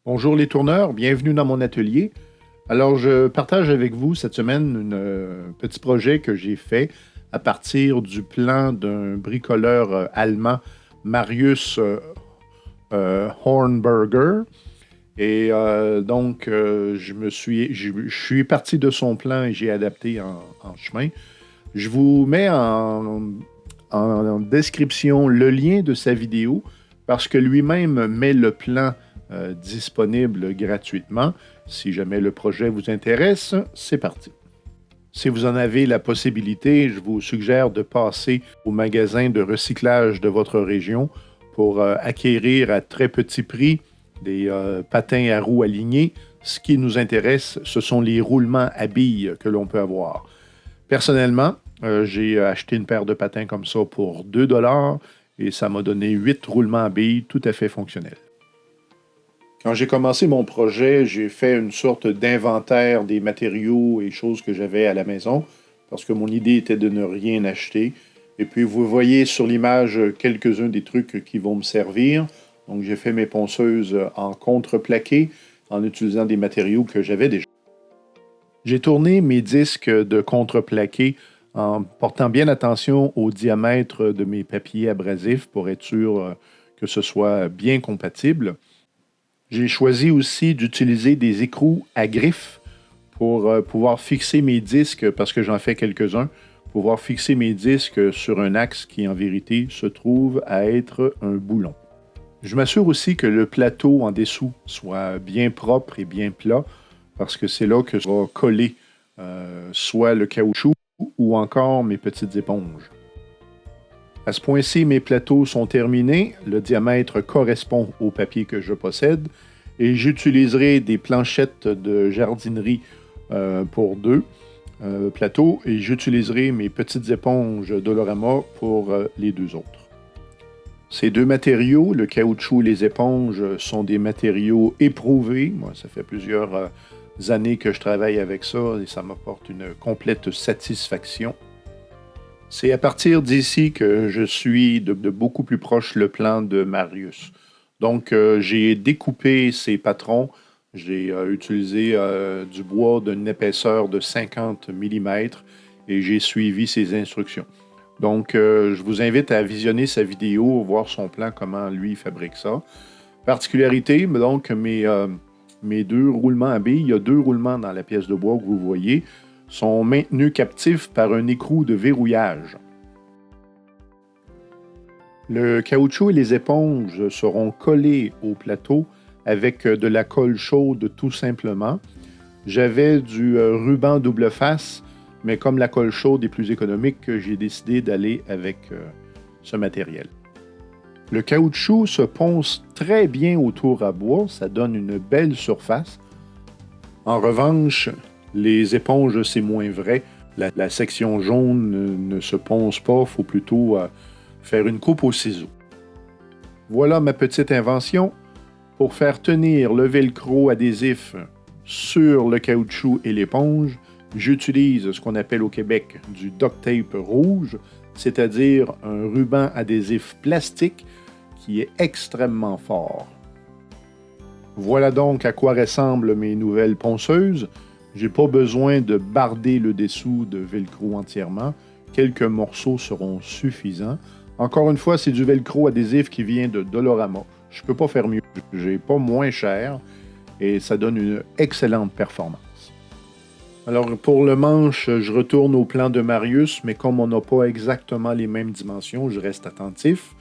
Bonjour les tourneurs, bienvenue dans mon atelier. Alors, je partage avec vous cette semaine un petit projet que j'ai fait à partir du plan d'un bricoleur allemand, Marius Hornberger. Je suis parti de son plan et j'ai adapté en chemin. Je vous mets en description le lien de sa vidéo parce que lui-même met le plan disponible gratuitement. Si jamais le projet vous intéresse, c'est parti. Si vous en avez la possibilité, je vous suggère de passer au magasin de recyclage de votre région pour acquérir à très petit prix des patins à roues alignés. Ce qui nous intéresse, ce sont les roulements à billes que l'on peut avoir. Personnellement, j'ai acheté une paire de patins comme ça pour 2 et ça m'a donné 8 roulements à billes tout à fait fonctionnels. Quand j'ai commencé mon projet, j'ai fait une sorte d'inventaire des matériaux et choses que j'avais à la maison parce que mon idée était de ne rien acheter. Et puis vous voyez sur l'image quelques-uns des trucs qui vont me servir. Donc j'ai fait mes ponceuses en contreplaqué en utilisant des matériaux que j'avais déjà. J'ai tourné mes disques de contreplaqué en portant bien attention au diamètre de mes papiers abrasifs pour être sûr que ce soit bien compatible. J'ai choisi aussi d'utiliser des écrous à griffes pour pouvoir fixer mes disques, parce que j'en fais quelques-uns, pouvoir fixer mes disques sur un axe qui, en vérité, se trouve à être un boulon. Je m'assure aussi que le plateau en dessous soit bien propre et bien plat, parce que c'est là que je vais coller soit le caoutchouc ou encore mes petites éponges. À ce point-ci, mes plateaux sont terminés. Le diamètre correspond au papier que je possède. Et j'utiliserai des planchettes de jardinerie pour deux plateaux. Et j'utiliserai mes petites éponges Dolorama pour les deux autres. Ces deux matériaux, le caoutchouc et les éponges, sont des matériaux éprouvés. Moi, ça fait plusieurs années que je travaille avec ça et ça m'apporte une complète satisfaction. C'est à partir d'ici que je suis de beaucoup plus proche le plan de Marius. Donc, j'ai découpé ces patrons. J'ai utilisé du bois d'une épaisseur de 50 mm et j'ai suivi ses instructions. Donc, je vous invite à visionner sa vidéo, voir son plan, comment lui fabrique ça. Particularité, donc, mes deux roulements à billes, il y a deux roulements dans la pièce de bois que vous voyez, sont maintenus captifs par un écrou de verrouillage. Le caoutchouc et les éponges seront collés au plateau avec de la colle chaude tout simplement. J'avais du ruban double face, mais comme la colle chaude est plus économique, j'ai décidé d'aller avec ce matériel. Le caoutchouc se ponce très bien au tour à bois, ça donne une belle surface. En revanche, les éponges, c'est moins vrai. La section jaune ne se ponce pas, il faut plutôt faire une coupe au ciseau. Voilà ma petite invention. Pour faire tenir le velcro adhésif sur le caoutchouc et l'éponge, j'utilise ce qu'on appelle au Québec du duct tape rouge, c'est-à-dire un ruban adhésif plastique qui est extrêmement fort. Voilà donc à quoi ressemblent mes nouvelles ponceuses. J'ai pas besoin de barder le dessous de velcro entièrement. Quelques morceaux seront suffisants. Encore une fois, c'est du velcro adhésif qui vient de Dolorama. Je peux pas faire mieux. J'ai pas moins cher et ça donne une excellente performance. Alors pour le manche, je retourne au plan de Marius, mais comme on n'a pas exactement les mêmes dimensions, je reste attentif.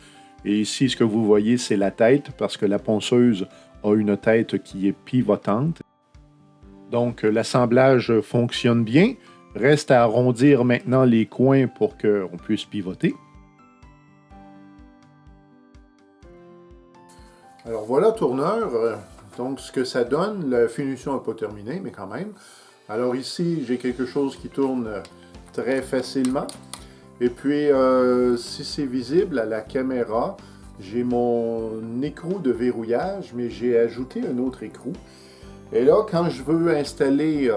Et ici, ce que vous voyez, c'est la tête, parce que la ponceuse a une tête qui est pivotante. Donc, l'assemblage fonctionne bien. Reste à arrondir maintenant les coins pour qu'on puisse pivoter. Alors voilà, tourneur. Donc, ce que ça donne, la finition n'est pas terminée, mais quand même. Alors ici, j'ai quelque chose qui tourne très facilement. Et puis, si c'est visible à la caméra, j'ai mon écrou de verrouillage, mais j'ai ajouté un autre écrou. Et là, quand je veux installer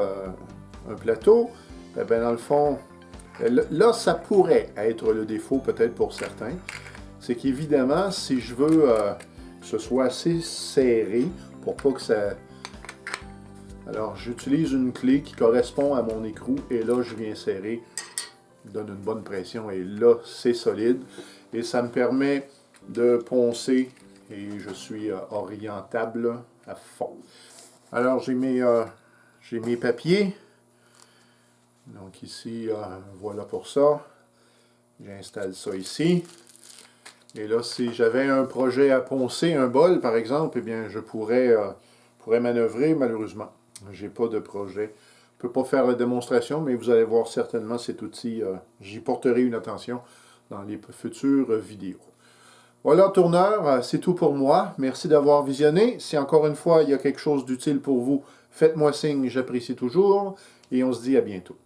un plateau, ben dans le fond, là, ça pourrait être le défaut peut-être pour certains. C'est qu'évidemment, si je veux que ce soit assez serré pour pas que ça... Alors, j'utilise une clé qui correspond à mon écrou et là, je viens serrer, donne une bonne pression et là, c'est solide. Et ça me permet de poncer et je suis orientable à fond. Alors, j'ai mes papiers. Donc ici, voilà pour ça. J'installe ça ici. Et là, si j'avais un projet à poncer, un bol par exemple, eh bien, je pourrais manœuvrer, malheureusement. J'ai pas de projet. Je ne peux pas faire la démonstration, mais vous allez voir certainement cet outil. J'y porterai une attention dans les futures vidéos. Voilà, tourneur, c'est tout pour moi. Merci d'avoir visionné. Si encore une fois, il y a quelque chose d'utile pour vous, faites-moi signe, j'apprécie toujours. Et on se dit à bientôt.